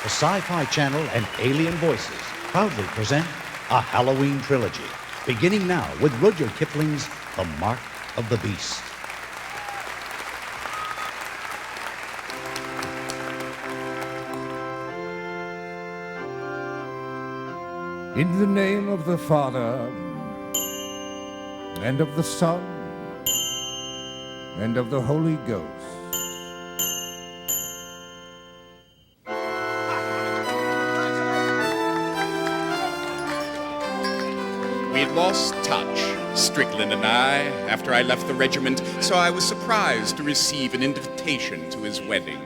the Sci-Fi Channel and Alien Voices proudly present a Halloween trilogy, beginning now with Rudyard Kipling's The Mark of the Beast. In the name of the Father, and of the Son, and of the Holy Ghost. We had lost touch, Strickland and I, after I left the regiment, so I was surprised to receive an invitation to his wedding.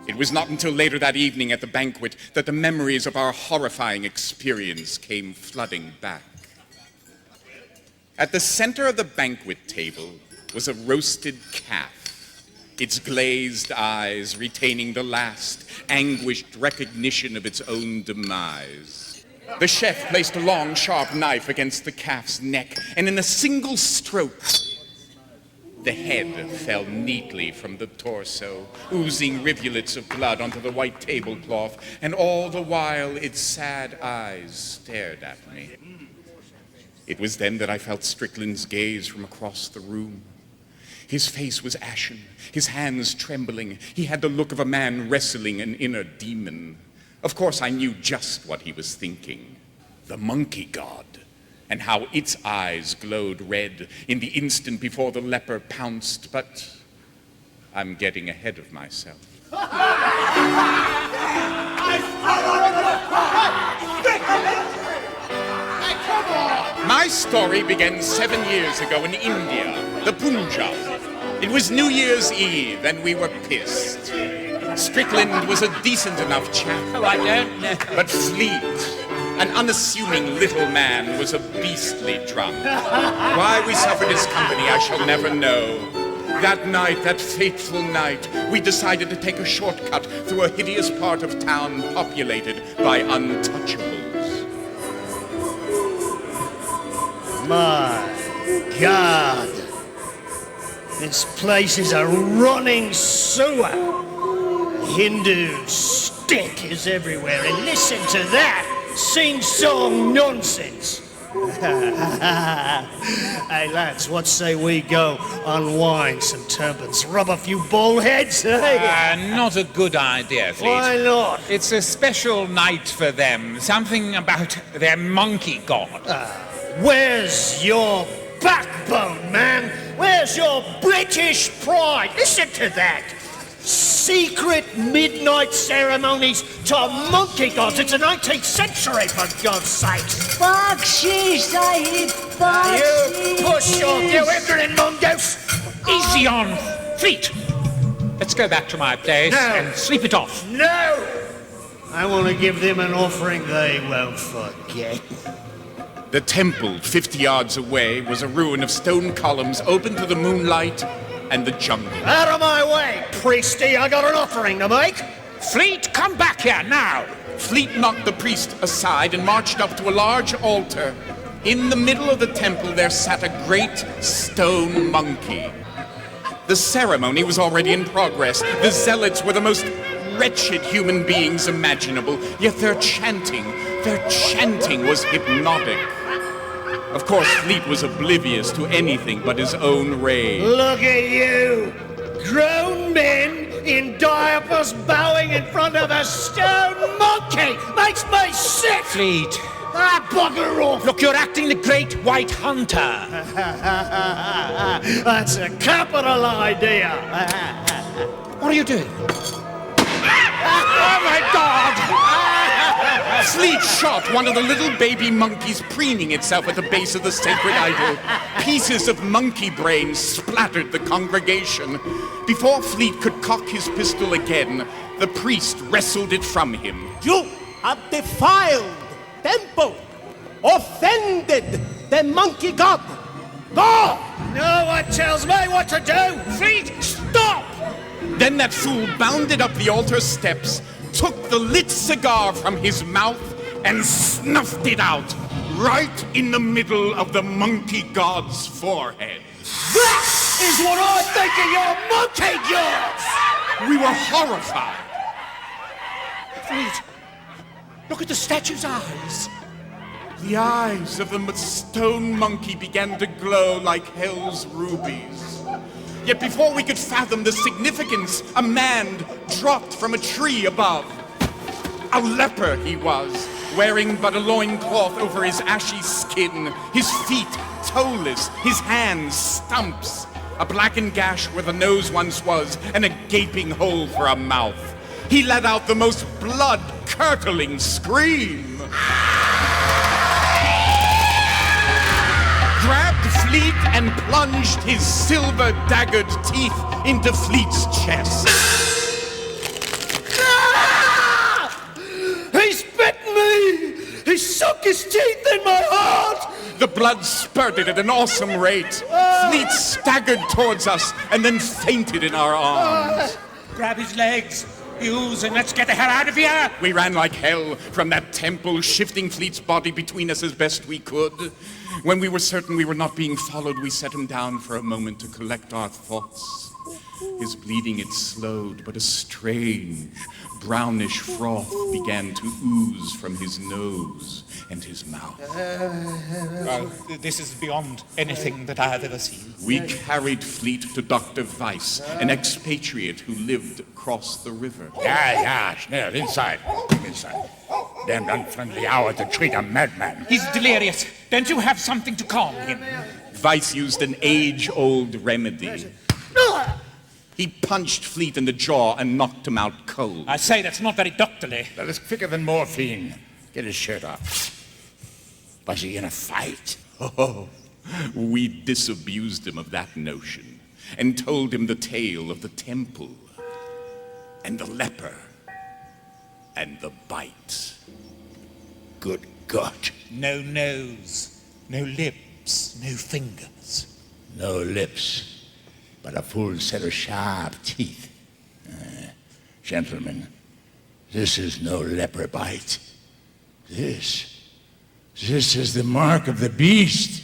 It was not until later that evening at the banquet that the memories of our horrifying experience came flooding back. At the center of the banquet table was a roasted calf, its glazed eyes retaining the last anguished recognition of its own demise. The chef placed a long, sharp knife against the calf's neck, and in a single stroke, the head fell neatly from the torso, oozing rivulets of blood onto the white tablecloth, and all the while its sad eyes stared at me. It was then that I felt Strickland's gaze from across the room. His face was ashen, his hands trembling. He had the look of a man wrestling an inner demon. Of course, I knew just what he was thinking. The monkey god, and how its eyes glowed red in the instant before the leper pounced, but I'm getting ahead of myself. My story began 7 years ago in India, the Punjab. It was New Year's Eve, and we were pissed. Strickland was a decent enough chap. Oh, I don't know. But Fleet, an unassuming little man, was a beastly drunk. Why we suffered his company, I shall never know. That night, that fateful night, we decided to take a shortcut through a hideous part of town populated by untouchables. My God, this place is a running sewer. Hindu stink is everywhere, and listen to that sing-song nonsense. Hey lads, what say we go unwind some turbans, rub a few bald heads, eh? Not a good idea, Fleet. Why not? It's a special night for them. Something about their monkey god. Where's your backbone, man? Where's your British pride? Listen to that. Secret midnight ceremonies to monkey gods. It's the 19th century, for God's sakes. Bakshish, Sahib, bakshish. You push off, you ignorant mongoose. Easy on, Fleet. Let's go back to my place and sleep it off. No! I want to give them an offering they won't forget. The temple, 50 yards away, was a ruin of stone columns open to the moonlight and the jungle. Out of my way, priesty, I got an offering to make. Fleet, come back here now. Fleet knocked the priest aside and marched up to a large altar. In the middle of the temple there sat a great stone monkey. The ceremony was already in progress. The zealots were the most wretched human beings imaginable, yet their chanting was hypnotic. Of course, Fleet was oblivious to anything but his own rage. Look at you! Grown men in diapers bowing in front of a stone monkey! Makes me sick! Fleet. Bugger off! Look, you're acting the great white hunter. That's a capital idea! What are you doing? Oh, my God! Fleet shot one of the little baby monkeys preening itself at the base of the sacred idol. Pieces of monkey brain splattered the congregation. Before Fleet could cock his pistol again, the priest wrestled it from him. You have defiled temple, offended the monkey god. Go! No one tells me what to do! Fleet, stop! Then that fool bounded up the altar steps, took the lit cigar from his mouth, and snuffed it out right in the middle of the monkey god's forehead. That is what I think of your monkey gods! We were horrified. Fleet, look at the statue's eyes. The eyes of the stone monkey began to glow like hell's rubies. Yet before we could fathom the significance, a man dropped from a tree above. A leper he was, wearing but a loincloth over his ashy skin, his feet toeless, his hands stumps, a blackened gash where the nose once was, and a gaping hole for a mouth. He let out the most blood-curdling scream. Grabbed Fleet and plunged his silver-daggered teeth into Fleet's chest. He's bitten me! He sunk his teeth in my heart! The blood spurted at an awesome rate. Fleet staggered towards us and then fainted in our arms. Grab his legs, Hughes, and let's get the hell out of here! We ran like hell from that temple, shifting Fleet's body between us as best we could. When we were certain we were not being followed, we set him down for a moment to collect our thoughts. His bleeding had slowed, but a strange, brownish froth began to ooze from his nose and his mouth. Well, this is beyond anything that I have ever seen. We carried Fleet to Dr. Weiss, an expatriate who lived across the river. Yeah, schnell, inside. Inside. Damned unfriendly hour to treat a madman. He's delirious. Don't you have something to calm him? Weiss used an age-old remedy. He punched Fleet in the jaw and knocked him out cold. I say that's not very doctorly. That is quicker than morphine. Get his shirt off. Was he in a fight? Oh, we disabused him of that notion and told him the tale of the temple and the leper and the bite. Good God. No nose, no lips, no fingers. No lips, but a full set of sharp teeth. Gentlemen, this is no leper bite. This is the mark of the beast.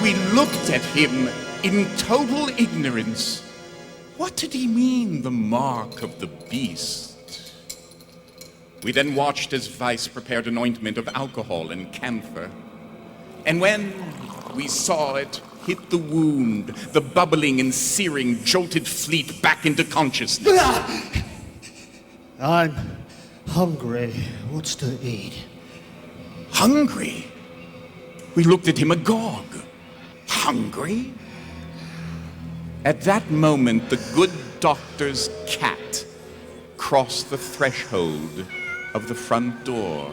We looked at him in total ignorance. What did he mean, the mark of the beast? We then watched as Weiss prepared an ointment of alcohol and camphor. And when we saw it hit the wound, the bubbling and searing jolted Fleet back into consciousness. I'm hungry. What's to eat? Hungry? We looked at him agog. Hungry? At that moment, the good doctor's cat crossed the threshold of the front door.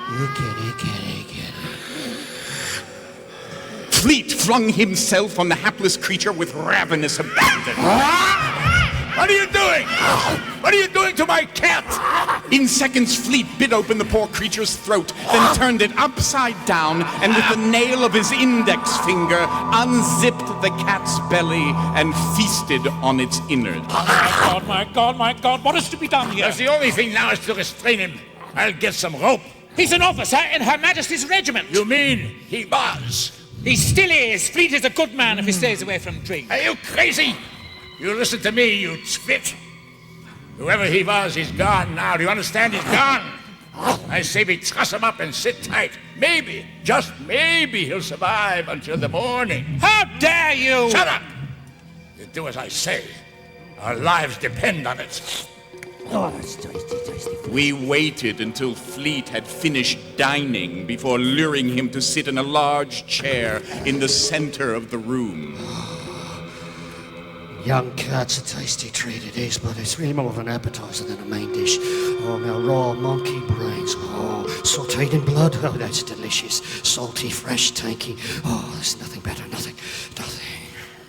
Here, kitty. Fleet flung himself on the hapless creature with ravenous abandon. What are you doing? What are you doing to my cat? In seconds, Fleet bit open the poor creature's throat, then turned it upside down, and with the nail of his index finger, unzipped the cat's belly and feasted on its innards. My God, what is to be done here? The only thing now is to restrain him. I'll get some rope. He's an officer in Her Majesty's regiment. You mean he was? He still is. Fleet is a good man if he stays away from drink. Are you crazy? You listen to me, you twit. Whoever he was, he's gone now. Do you understand? He's gone. I say we truss him up and sit tight. Maybe, just maybe, he'll survive until the morning. How dare you! Shut up! You do as I say. Our lives depend on it. Oh, it's tasty. We waited until Fleet had finished dining before luring him to sit in a large chair in the center of the room. Young cat's a tasty treat it is, but it's really more of an appetizer than a main dish. Oh, now raw monkey brains. Oh, sauteed in blood. Oh, that's delicious. Salty, fresh, tanky. Oh, there's nothing better. Nothing.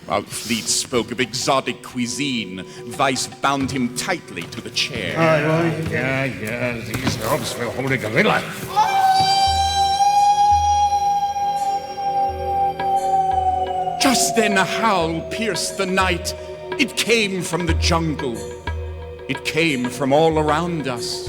While Fleet spoke of exotic cuisine, Weiss bound him tightly to the chair. Yeah, these ropes will hold a gorilla. Just then a howl pierced the night. It came from the jungle. It came from all around us.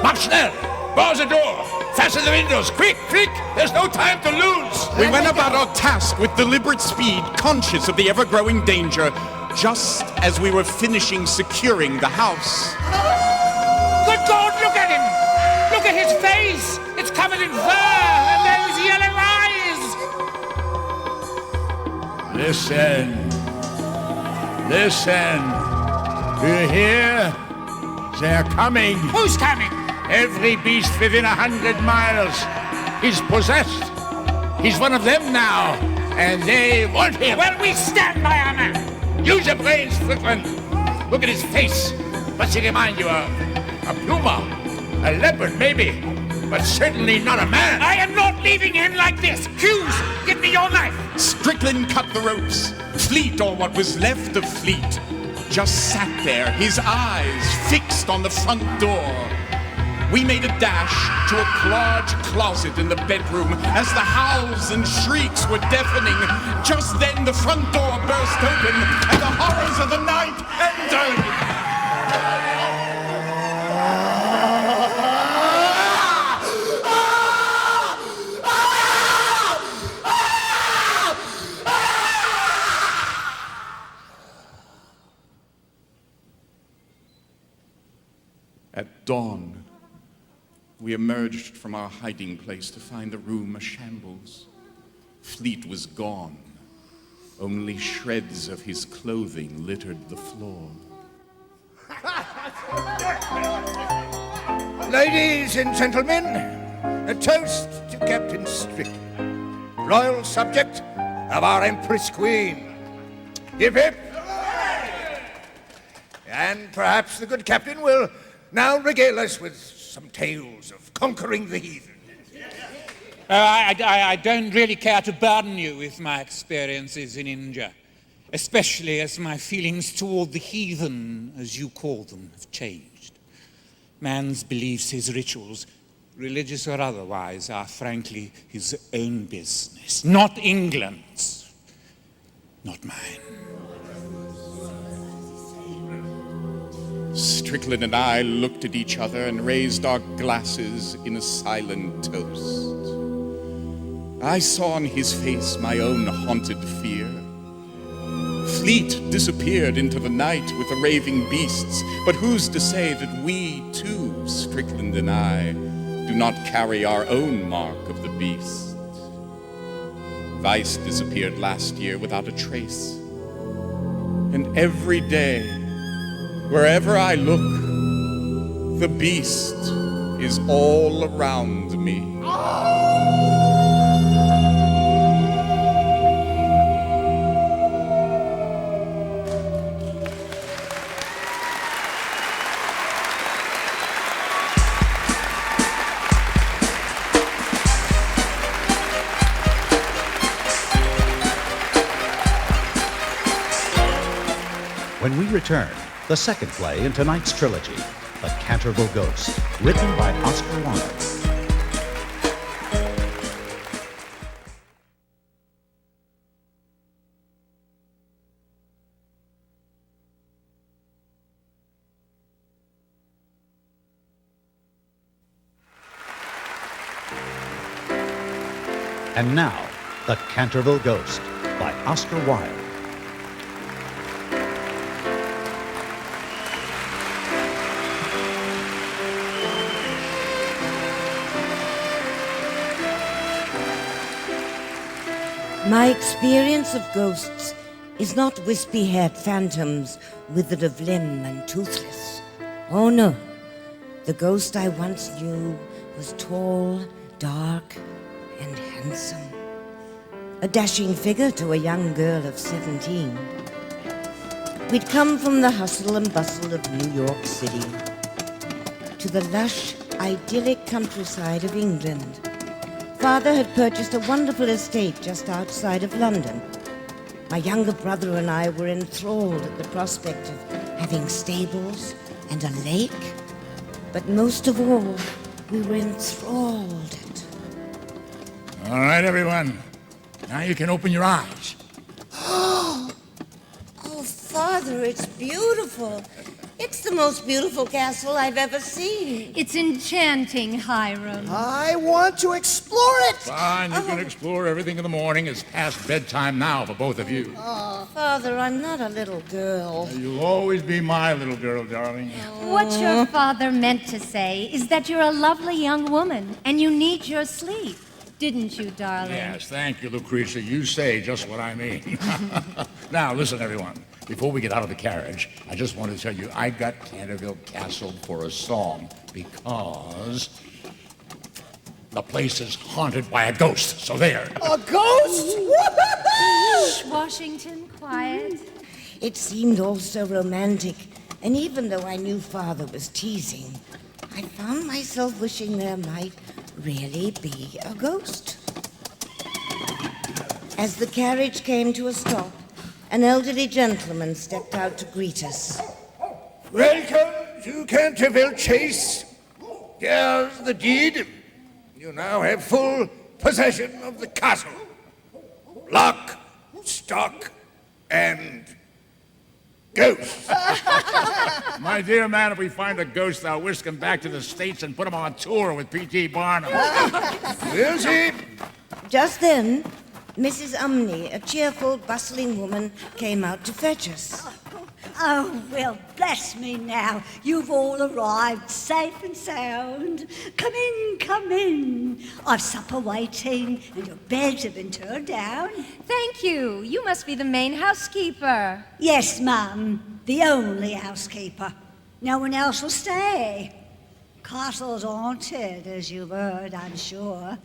Mach schnell! Bar the door! Fasten the windows, quick, quick! There's no time to lose! We went about our task with deliberate speed, conscious of the ever-growing danger, just as we were finishing securing the house. Good God, look at him! Look at his face! It's covered in fur and those yellow eyes! Listen. Listen. Do you hear? They're coming. Who's coming? Every beast within 100 miles. He's possessed. He's one of them now. And they want him. Well, we stand by our man. Use your brains, Strickland. Look at his face. What's he remind you of? A puma. A leopard, maybe. But certainly not a man. I am not leaving him like this. Hughes, give me your knife. Strickland cut the ropes. Fleet, or what was left of Fleet, just sat there, his eyes fixed on the front door. We made a dash to a large closet in the bedroom as the howls and shrieks were deafening. Just then the front door burst open and the horrors of the night entered. At dawn, we emerged from our hiding place to find the room a shambles. Fleet was gone. Only shreds of his clothing littered the floor. Ladies and gentlemen, a toast to Captain Strickland, royal subject of our Empress Queen. Hip hip. And perhaps the good captain will now regale us with some tales of conquering the heathen. I don't really care to burden you with my experiences in India, especially as my feelings toward the heathen, as you call them, have changed. Man's beliefs, his rituals, religious or otherwise, are frankly his own business, not England's, not mine. Strickland and I looked at each other and raised our glasses in a silent toast. I saw on his face my own haunted fear. Fleet disappeared into the night with the raving beasts, but who's to say that we, too, Strickland and I, do not carry our own mark of the beast? Vice disappeared last year without a trace. And every day, wherever I look, the beast is all around me. When we return, the second play in tonight's trilogy, The Canterville Ghost, written by Oscar Wilde. And now, The Canterville Ghost by Oscar Wilde. My experience of ghosts is not wispy-haired phantoms withered of limb and toothless. Oh no, the ghost I once knew was tall, dark, and handsome. A dashing figure to a young girl of 17. We'd come from the hustle and bustle of New York City to the lush, idyllic countryside of England. Father had purchased a wonderful estate just outside of London. My younger brother and I were enthralled at the prospect of having stables and a lake. But most of all, we were enthralled at... All right, everyone. Now you can open your eyes. Oh, Father, it's beautiful. It's the most beautiful castle I've ever seen. It's enchanting, Hiram. I want to explore it. Fine, you can explore everything in the morning. It's past bedtime now for both of you. Oh, Father, I'm not a little girl. You'll always be my little girl, darling. What your father meant to say is that you're a lovely young woman and you need your sleep. Didn't you, darling? Yes, thank you, Lucretia. You say just what I mean. Now, listen, everyone. Before we get out of the carriage, I just want to tell you I got Canterville Castle for a song because the place is haunted by a ghost. So there. A ghost? Shh, Washington, quiet. It seemed all so romantic, and even though I knew Father was teasing, I found myself wishing there might really be a ghost. As the carriage came to a stop, an elderly gentleman stepped out to greet us. Welcome to Canterville Chase. Here's the deed. You now have full possession of the castle. Lock, stock, and ghost. My dear man, if we find a ghost, I'll whisk him back to the States and put him on tour with P.T. Barnum. We'll see. Just then, Mrs. Umney, a cheerful, bustling woman, came out to fetch us. Oh, well, bless me now. You've all arrived safe and sound. Come in, come in. I've supper waiting, and your beds have been turned down. Thank you. You must be the main housekeeper. Yes, Mum, the only housekeeper. No one else will stay. Castle's haunted, as you've heard, I'm sure.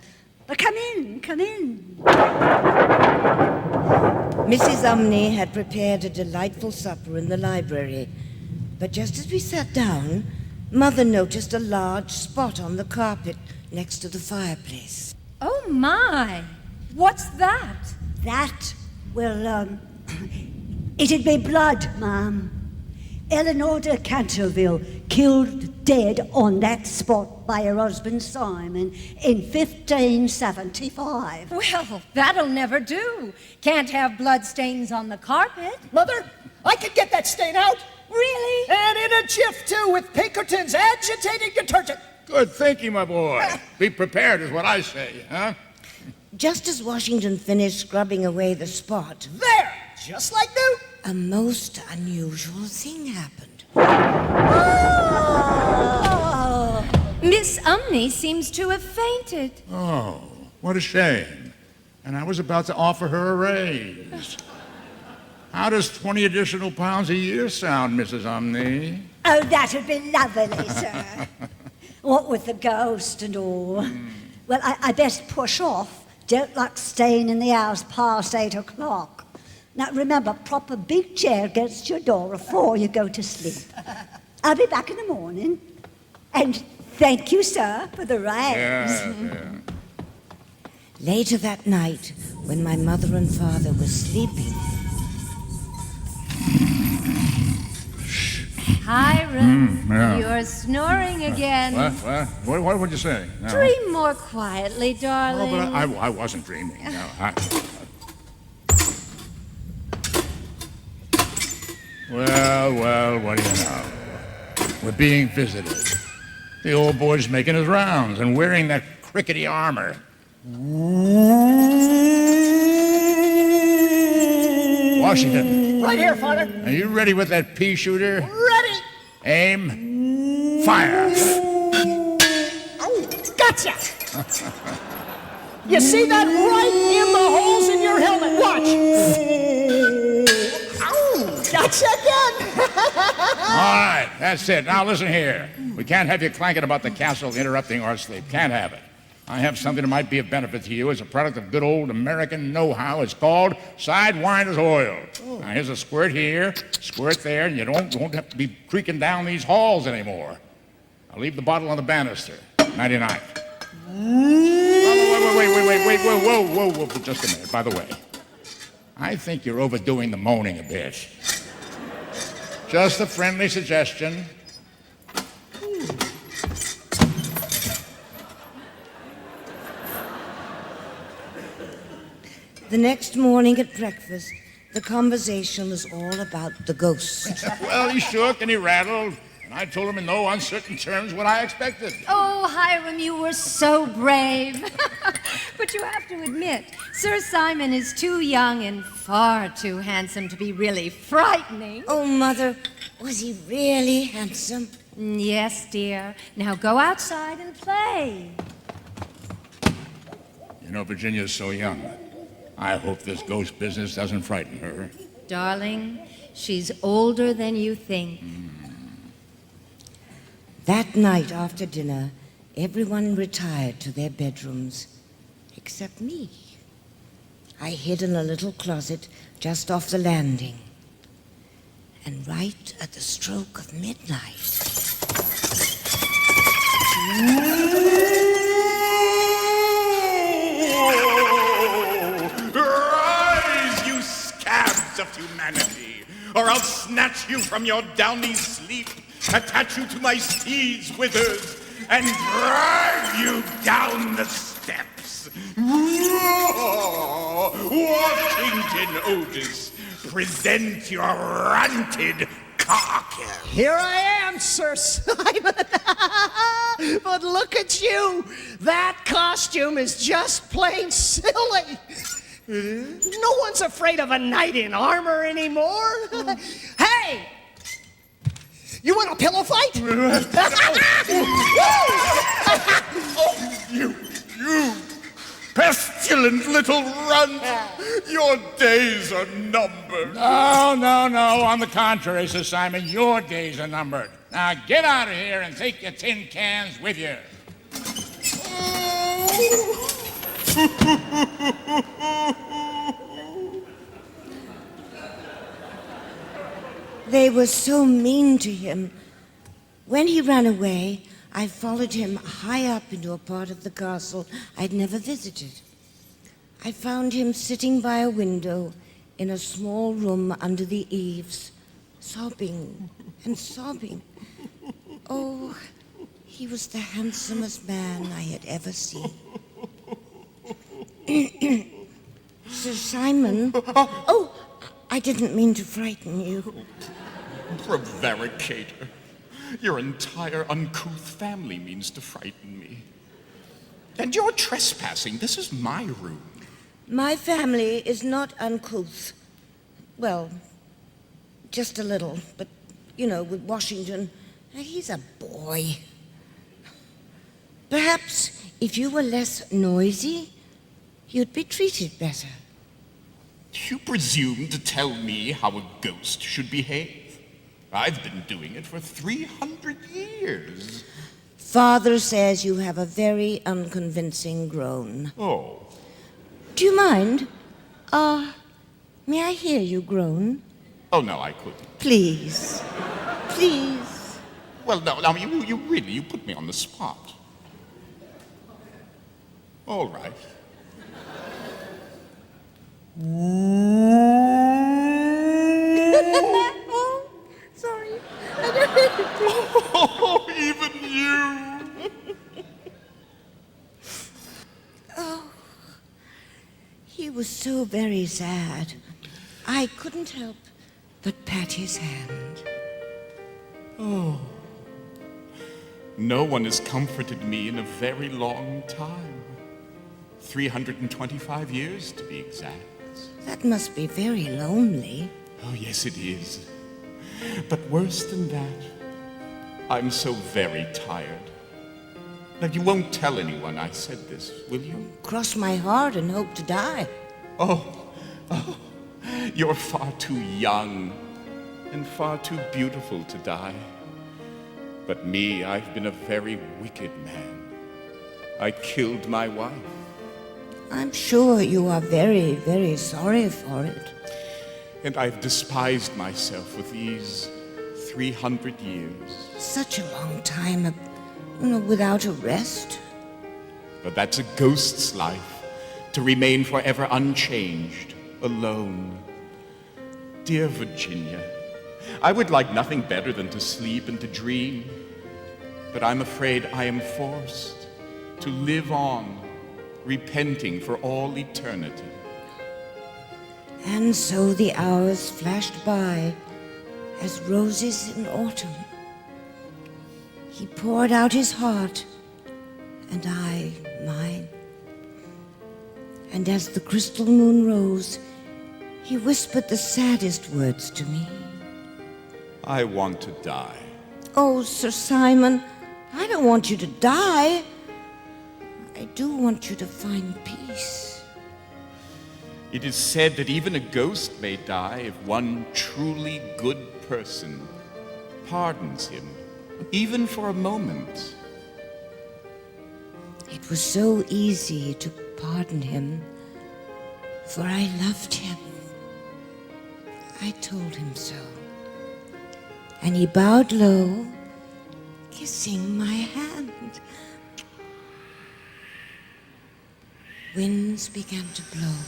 But come in, come in. Mrs. Umney had prepared a delightful supper in the library, but just as we sat down, Mother noticed a large spot on the carpet next to the fireplace. Oh, my. What's that? That, well, it'd be blood, Ma'am. Eleanor de Canterville killed dead on that spot by her husband Simon in 1575. Well, that'll never do. Can't have bloodstains on the carpet. Mother, I can get that stain out. Really? And in a jiff, too, with Pinkerton's agitating detergent. Good thinking, my boy. Be prepared is what I say, huh? Just as Washington finished scrubbing away the spot, There, just like new. a most unusual thing happened. Oh, Miss Umney seems to have fainted. Oh, what a shame. And I was about to offer her a raise. How does 20 additional pounds a year sound, Mrs. Umney? Oh, that'd be lovely, sir. What with the ghost and all. Well, I best push off. Don't like staying in the house past 8 o'clock. Now, remember, prop a big chair against your door before you go to sleep. I'll be back in the morning. And thank you, sir, for the raise. Yeah. Later that night, when my mother and father were sleeping, Hiram, yeah. you're snoring again. What would you say? No. Dream more quietly, darling. Oh, but I wasn't dreaming. No, Well, what do you know? We're being visited. The old boy's making his rounds and wearing that crickety armor. Washington, Right here, Father. are you ready with that pea shooter? Ready. Aim, fire. Oh, gotcha. You see that right in the holes in your helmet? Watch. Ow, gotcha again. All right, that's it. Now listen here. We can't have you clanking about the castle interrupting our sleep. Can't have it. I have something that might be of benefit to you as a product of good old American know-how. It's called Sidewinder's Oil. Now here's a squirt here, squirt there, and you won't have to be creaking down these halls anymore. I'll leave the bottle on the banister. 99. Whoa, just a minute. By the way, I think you're overdoing the moaning a bit. Just a friendly suggestion. the next morning at breakfast, The conversation was all about the ghost. Well, he shook and he rattled, and I told him in no uncertain terms what I expected. Oh, Hiram, you were so brave. But you have to admit, Sir Simon is too young and far too handsome to be really frightening. Oh, Mother, was he really handsome? Yes, dear. Now go outside and play. You know, Virginia's so young. I hope this ghost business doesn't frighten her. Darling, she's older than you think. That night after dinner, everyone retired to their bedrooms, except me. I hid in a little closet just off the landing. And right at the stroke of midnight... Rise, you scabs of humanity, or I'll snatch you from your downy sleep, attach you to my steed's withers, and drag you down the steps. Washington Otis, present your ranted carcass. Here I am, Sir Simon. But look at you. That costume is just plain silly. No one's afraid of a knight in armor anymore. Hey! You want a pillow fight? You pestilent little runt! Your days are numbered. No. On the contrary, Sir Simon, your days are numbered. Now get out of here and take your tin cans with you. They were so mean to him. When he ran away, I followed him high up into a part of the castle I'd never visited. I found him sitting by a window in a small room under the eaves, sobbing and sobbing. Oh, he was the handsomest man I had ever seen. Sir Simon. Oh, I didn't mean to frighten you. Prevaricator. Your entire uncouth family means to frighten me. And you're trespassing. This is my room. My family is not uncouth. Well, just a little, but, you know, with Washington, he's a boy. Perhaps if you were less noisy, you'd be treated better. You presume to tell me how a ghost should behave? I've been doing it for 300 years. Father says you have a very unconvincing groan. Oh. Do you mind? May I hear you groan? Oh, no, I couldn't. Please. Please. Well, no, you put me on the spot. All right. Oh, sorry. Oh, even you. Oh, he was so very sad. I couldn't help but pat his hand. Oh. No one has comforted me in a very long time. 325 years, to be exact. That must be very lonely. Oh, yes, it is. But worse than that, I'm so very tired. Now, you won't tell anyone I said this, will you? Cross my heart and hope to die. Oh, you're far too young and far too beautiful to die. But me, I've been a very wicked man. I killed my wife. I'm sure you are very, very sorry for it. And I've despised myself with these 300 years. Such a long time, without a rest. But that's a ghost's life, to remain forever unchanged, alone. Dear Virginia, I would like nothing better than to sleep and to dream. But I'm afraid I am forced to live on, repenting for all eternity. And so the hours flashed by as roses in autumn. He poured out his heart, and I mine. And as the crystal moon rose, he whispered the saddest words to me. I want to die. Oh, Sir Simon, I don't want you to die. I do want you to find peace. It is said that even a ghost may die if one truly good person pardons him, even for a moment. It was so easy to pardon him, for I loved him. I told him so. And he bowed low, kissing my hand. Winds began to blow,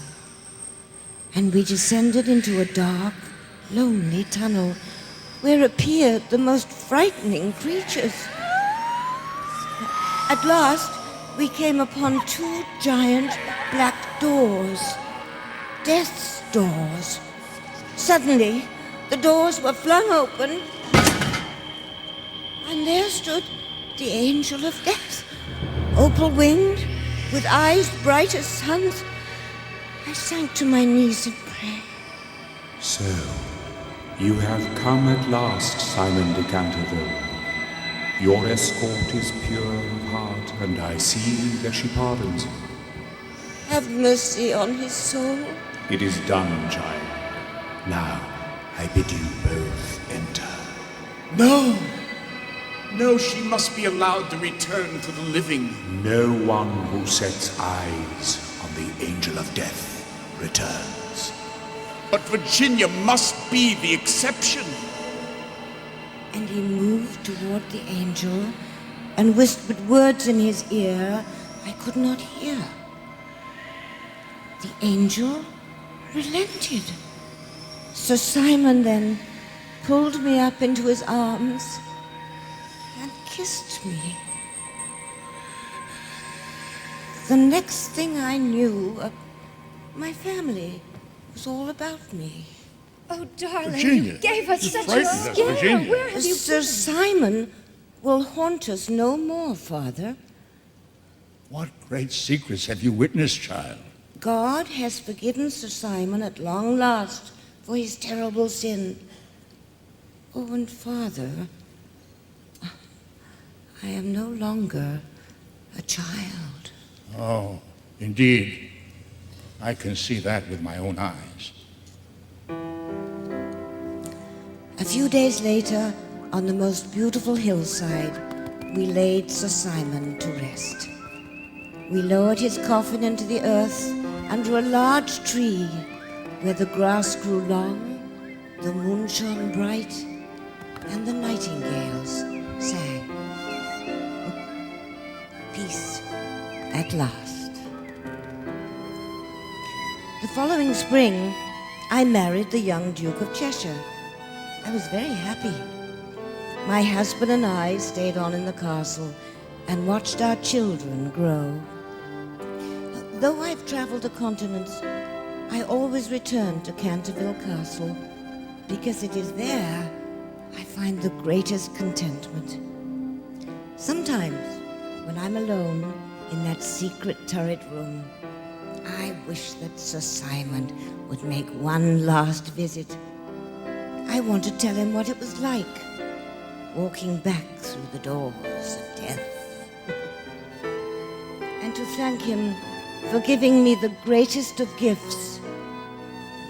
and we descended into a dark, lonely tunnel where appeared the most frightening creatures. At last, we came upon two giant black doors, death's doors. Suddenly, the doors were flung open, and there stood the angel of death, opal-winged, with eyes bright as suns. I sank to my knees in prayer. So, you have come at last, Simon de Canterville. Your escort is pure of heart, and I see that she pardons you. Have mercy on his soul. It is done, child. Now, I bid you both enter. No! No, she must be allowed to return to the living. No one who sets eyes on the angel of death returns. But Virginia must be the exception. And he moved toward the angel and whispered words in his ear I could not hear. The angel relented. Sir Simon then pulled me up into his arms and kissed me. The next thing I knew, my family was all about me. Oh, darling, Virginia, you gave us you such a frightened us, scare. Virginia. Where have you Sir Simon will haunt us no more, Father. What great secrets have you witnessed, child? God has forgiven Sir Simon at long last for his terrible sin. Oh, and Father, I am no longer a child. Oh, indeed. I can see that with my own eyes. A few days later, on the most beautiful hillside, we laid Sir Simon to rest. We lowered his coffin into the earth under a large tree where the grass grew long, the moon shone bright, and the nightingales sang. Peace at last. The following spring, I married the young Duke of Cheshire. I was very happy. My husband and I stayed on in the castle and watched our children grow. Though I've traveled the continents, I always return to Canterville Castle because it is there I find the greatest contentment. Sometimes, when I'm alone in that secret turret room, I wish that Sir Simon would make one last visit. I want to tell him what it was like, walking back through the doors of death. And to thank him for giving me the greatest of gifts,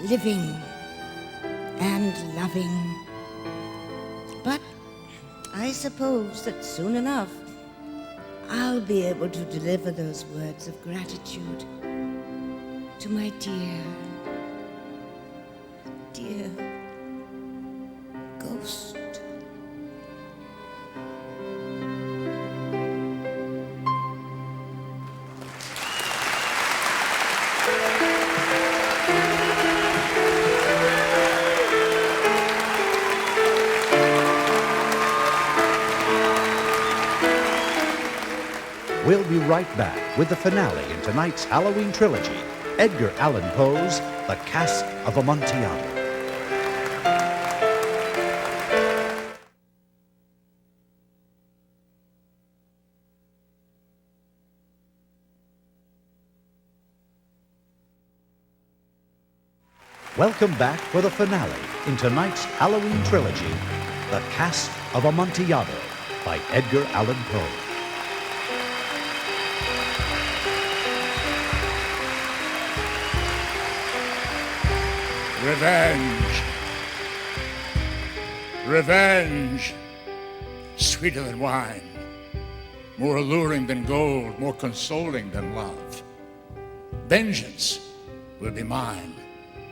living and loving. But I suppose that soon enough, I'll be able to deliver those words of gratitude to my dear, dear ghost. We'll be right back with the finale in tonight's Halloween Trilogy, Edgar Allan Poe's The Cask of Amontillado. Welcome back for the finale in tonight's Halloween trilogy, The Cask of Amontillado by Edgar Allan Poe. Revenge. Revenge. Sweeter than wine. More alluring than gold. More consoling than love. Vengeance will be mine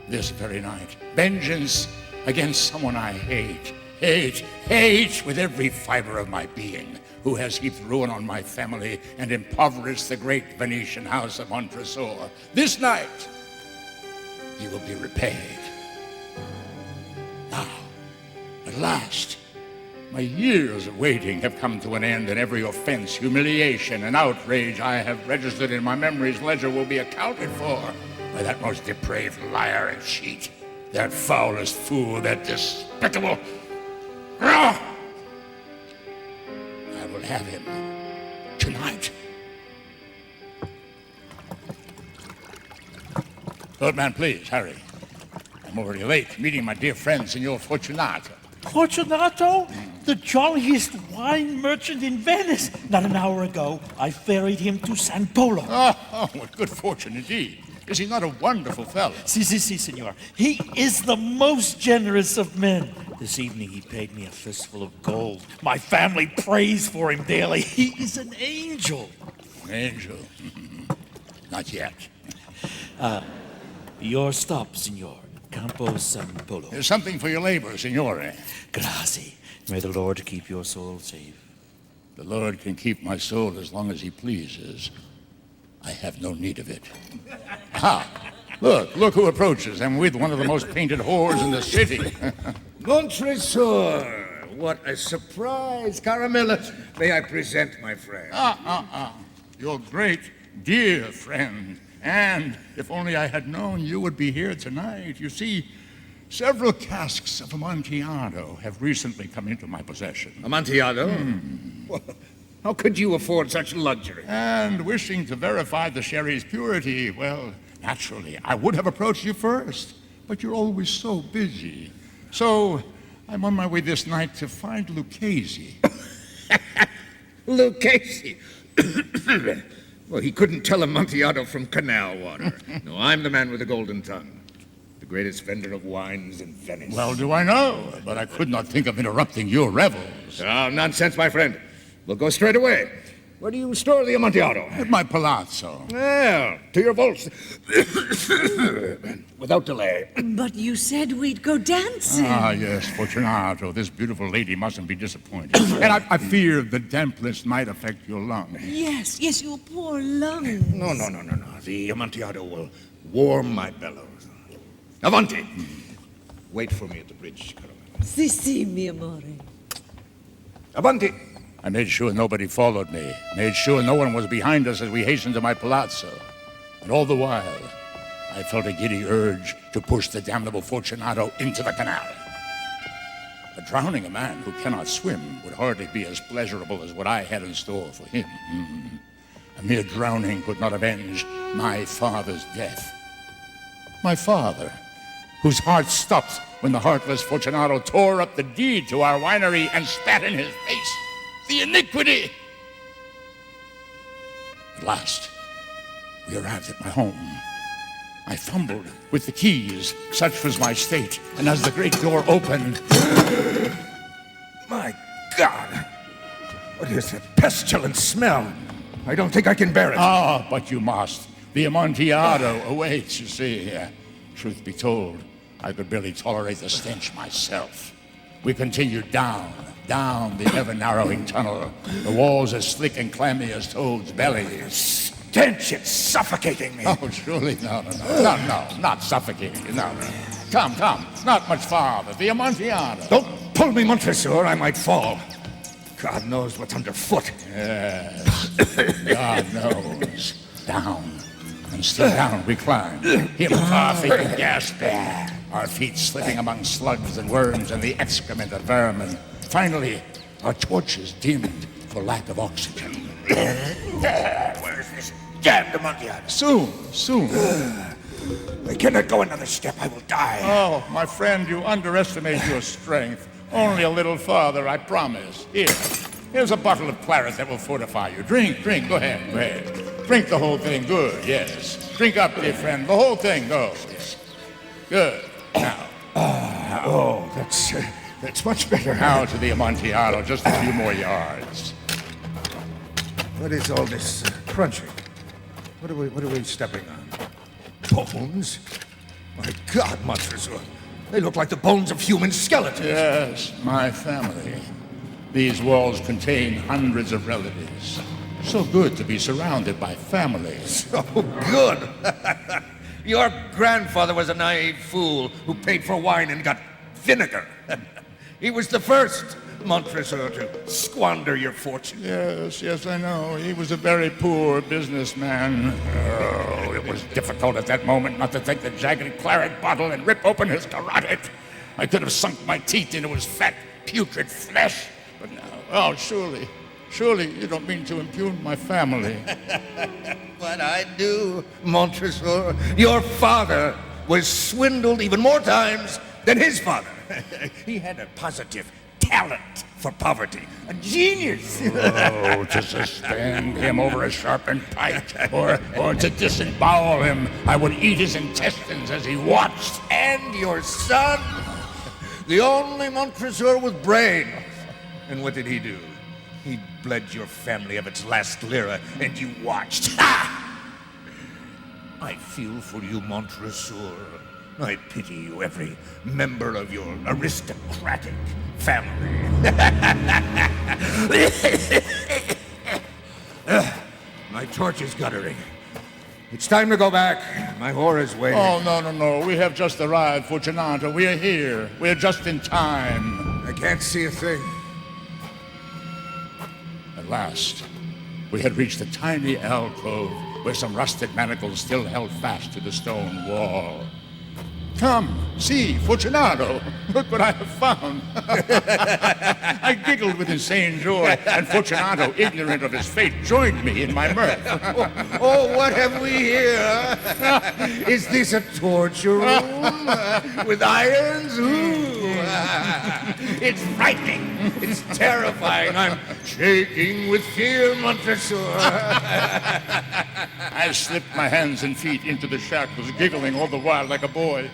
this very night. Vengeance against someone I hate. Hate with every fiber of my being, who has heaped ruin on my family and impoverished the great Venetian house of Montresor. This night, he will be repaid. Now, at last, my years of waiting have come to an end, and every offense, humiliation, and outrage I have registered in my memory's ledger will be accounted for by that most depraved liar and cheat, that foulest fool, that despicable... I will have him tonight. Old man, please, hurry. I'm already late, meeting my dear friend, Signor Fortunato. Fortunato? The jolliest wine merchant in Venice. Not an hour ago, I ferried him to San Polo. Oh, what good fortune indeed. Is he not a wonderful fellow? Si, senor. He is the most generous of men. This evening he paid me a fistful of gold. My family prays for him daily. He is an angel. An angel? Not yet. Your stop, senor. Campo San Polo. There's something for your labor, signore. Grazie. May the Lord keep your soul safe. The Lord can keep my soul as long as he pleases. I have no need of it. Ah, look who approaches, and with one of the most painted whores in the city. Montresor, what a surprise. Caramella, may I present my friend? Your great, dear friend. And if only I had known you would be here tonight. You see, several casks of Amontillado have recently come into my possession. Amontillado? Well, how could you afford such luxury? And wishing to verify the sherry's purity, well, naturally, I would have approached you first. But you're always so busy. So I'm on my way this night to find Lucchese. Lucchese? Well, he couldn't tell Amontillado from canal water. No, I'm the man with the golden tongue. The greatest vendor of wines in Venice. Well, do I know? But I could not think of interrupting your revels. Oh, nonsense, my friend. We'll go straight away. Where do you store the Amontillado? At my palazzo. Well, to your vaults. Without delay. But you said we'd go dancing. Ah, yes, Fortunato. This beautiful lady mustn't be disappointed. And I fear the dampness might affect your lungs. Yes, your poor lungs. No. The Amontillado will warm my bellows. Avanti! Wait for me at the bridge, Caramella. Si, mi amore. Avanti! I made sure nobody followed me. Made sure no one was behind us as we hastened to my palazzo. And all the while, I felt a giddy urge to push the damnable Fortunato into the canal. But drowning a man who cannot swim would hardly be as pleasurable as what I had in store for him. A mere drowning could not avenge my father's death. My father, whose heart stopped when the heartless Fortunato tore up the deed to our winery and spat in his face. The iniquity! At last, we arrived at my home. I fumbled with the keys, such was my state, and as the great door opened... My God! What is that pestilent smell? I don't think I can bear it. Ah, but you must. The Amontillado awaits, you see. Truth be told, I could barely tolerate the stench myself. We continued down the ever-narrowing tunnel, the walls as slick and clammy as toads' bellies. Stench, it's suffocating me. Oh, surely, no, not suffocating, no. Come, not much farther, the Amontillado. Don't pull me, Montresor, I might fall. God knows what's underfoot. Yes, God knows. Down, And still down we climb, him coughing and gasping, our feet slipping among slugs and worms and the excrement of vermin. Finally, our torches dimmed for lack of oxygen. Where's this damned Amontillado? Soon. I cannot go another step. I will die. Oh, my friend, you underestimate your strength. Only a little farther, I promise. Here's a bottle of claret that will fortify you. Drink. Go ahead. Drink the whole thing. Good, yes. Drink up, dear friend. The whole thing. Go. Yes. Good. Now. That's much better. Now to the Amontillado. Just a few more yards. What is all this crunching? What are we stepping on? Bones? My God, Montresor. They look like the bones of human skeletons. Yes, my family. These walls contain hundreds of relatives. So good to be surrounded by family. So good. Your grandfather was a naive fool who paid for wine and got vinegar. He was the first, Montresor, to squander your fortune. Yes, I know. He was a very poor businessman. Oh, it was difficult at that moment not to take the jagged claret bottle and rip open his carotid. I could have sunk my teeth into his fat, putrid flesh. But now, surely you don't mean to impugn my family. But I do, Montresor. Your father was swindled even more times than his father. He had a positive talent for poverty. A genius. Oh, to suspend him over a sharpened pike, or to disembowel him. I would eat his intestines as he watched. And your son, the only Montresor with brain. And what did he do? He bled your family of its last lira, and you watched. Ha! I feel for you, Montresor. I pity you, every member of your aristocratic family. My torch is guttering. It's time to go back. My whore is waiting. Oh, no. We have just arrived, Fortunato. We are here. We are just in time. I can't see a thing. At last, we had reached a tiny alcove where some rusted manacles still held fast to the stone wall. Come, see, Fortunato, look what I have found. I giggled with insane joy, and Fortunato, ignorant of his fate, joined me in my mirth. Oh, what have we here? Is this a torture room with irons? Ooh. It's frightening. It's terrifying. I'm shaking with fear, Montresor. I slipped my hands and feet into the shackles, giggling all the while like a boy.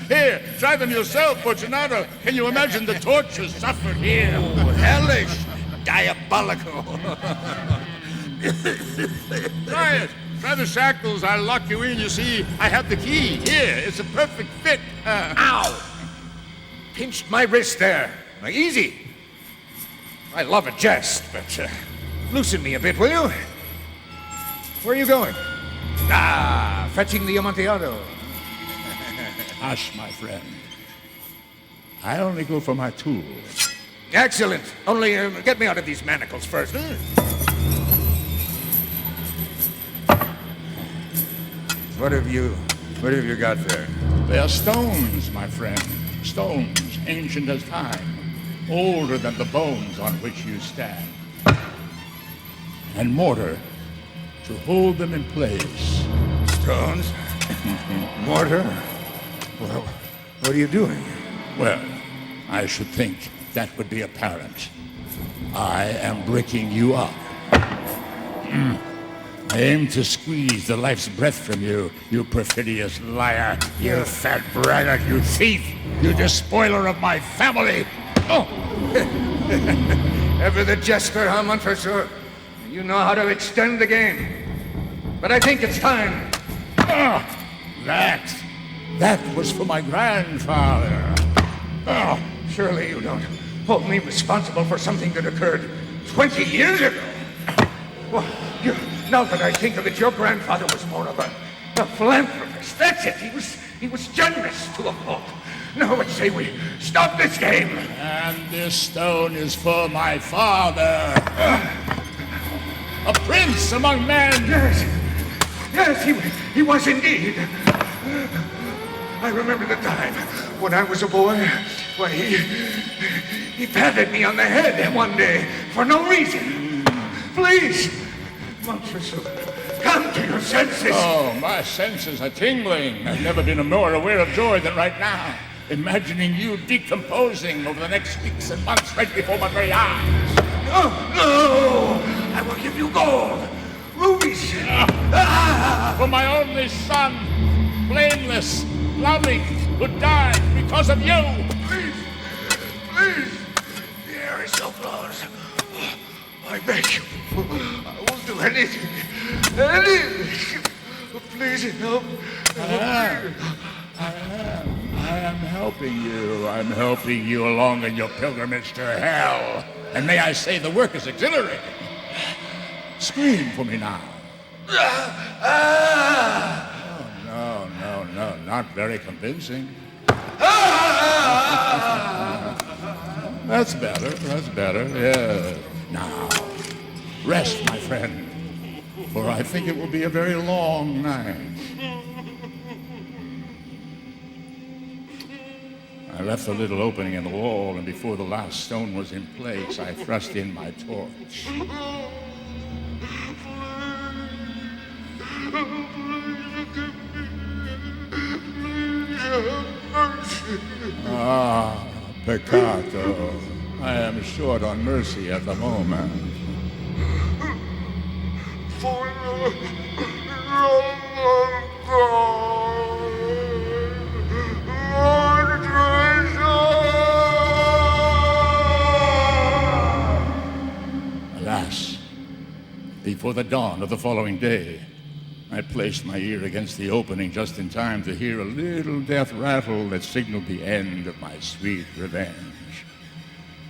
Here, try them yourself, Fortunato. Can you imagine the torture suffered here? Oh, hellish, diabolical. Try it. Try the shackles. I'll lock you in. You see, I have the key. Here, it's a perfect fit. Ow! Pinched my wrist there. Easy. I love a jest, but loosen me a bit, will you? Where are you going? Fetching the Amontillado. Hush, my friend. I only go for my tools. Excellent. Only get me out of these manacles first. What have you got there? They are stones, my friend. Stones, ancient as time. Older than the bones on which you stand. And mortar to hold them in place. Stones? Mortar? Well, what are you doing? Well, I should think that would be apparent. I am breaking you up. I aim to squeeze the life's breath from you, you perfidious liar, you fat braggart, you thief, you despoiler of my family. Oh! Ever the jester, huh, Montresor? You know how to extend the game. But I think it's time. That was for my grandfather. Oh, surely you don't hold me responsible for something that occurred 20 years ago. Well, now that I think of it, your grandfather was more of a philanthropist. That's it. He was generous to a fault. Now let's say we stop this game. And this stone is for my father. A prince among men. Yes, he was indeed. I remember the time when I was a boy. Why, he patted me on the head one day for no reason. Please, Montresor, come to your senses. Oh, my senses are tingling. I've never been more aware of joy than right now. Imagining you decomposing over the next weeks and months right before my very eyes. No! I will give you gold, rubies. For my only son, blameless, loving, who died because of you. Please, the air is so close. I beg you, I will do anything. Please help. I am helping you. I'm helping you along in your pilgrimage to hell. And may I say the work is exhilarating. Scream for me now. Oh, no, not very convincing. That's better, yeah. Now, rest, my friend, for I think it will be a very long night. I left a little opening in the wall, and before the last stone was in place, I thrust in my torch. Ah, peccato. I am short on mercy at the moment. Alas, before the dawn of the following day, I placed my ear against the opening just in time to hear a little death rattle that signaled the end of my sweet revenge.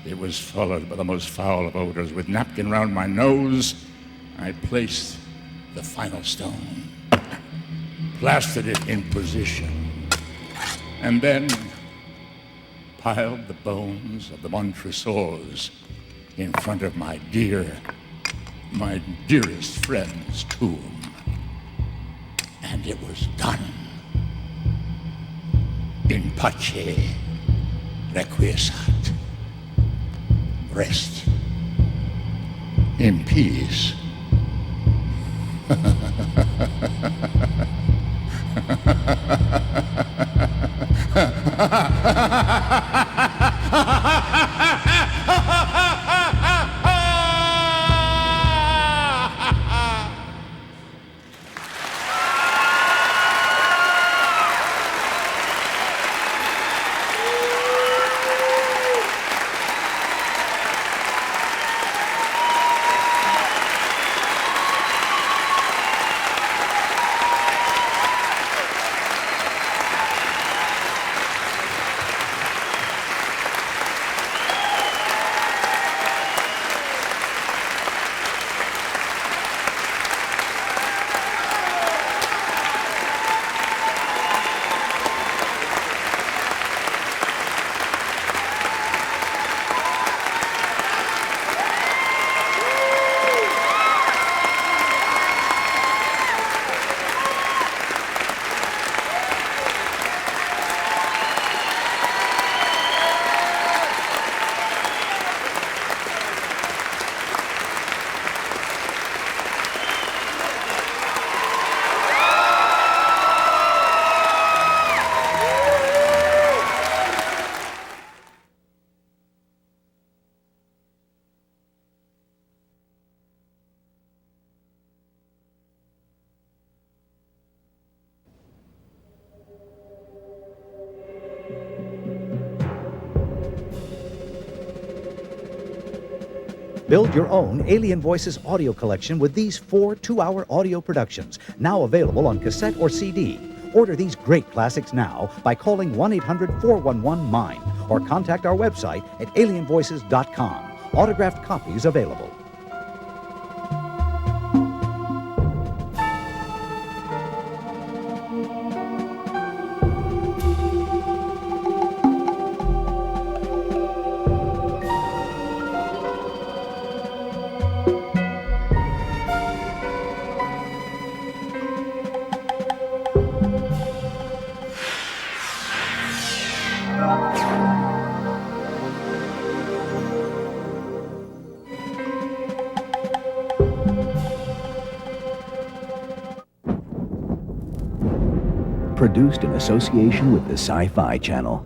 It was followed by the most foul of odors. With napkin round my nose, I placed the final stone, plastered it in position, and then piled the bones of the Montresors in front of my dearest friend's tomb. And it was done. In pace requiescat. Rest in peace. Build your own Alien Voices audio collection with these 4 two-hour audio productions, now available on cassette or CD. Order these great classics now by calling 1-800-411-MIND or contact our website at alienvoices.com. Autographed copies available. Produced in association with the Sci-Fi Channel.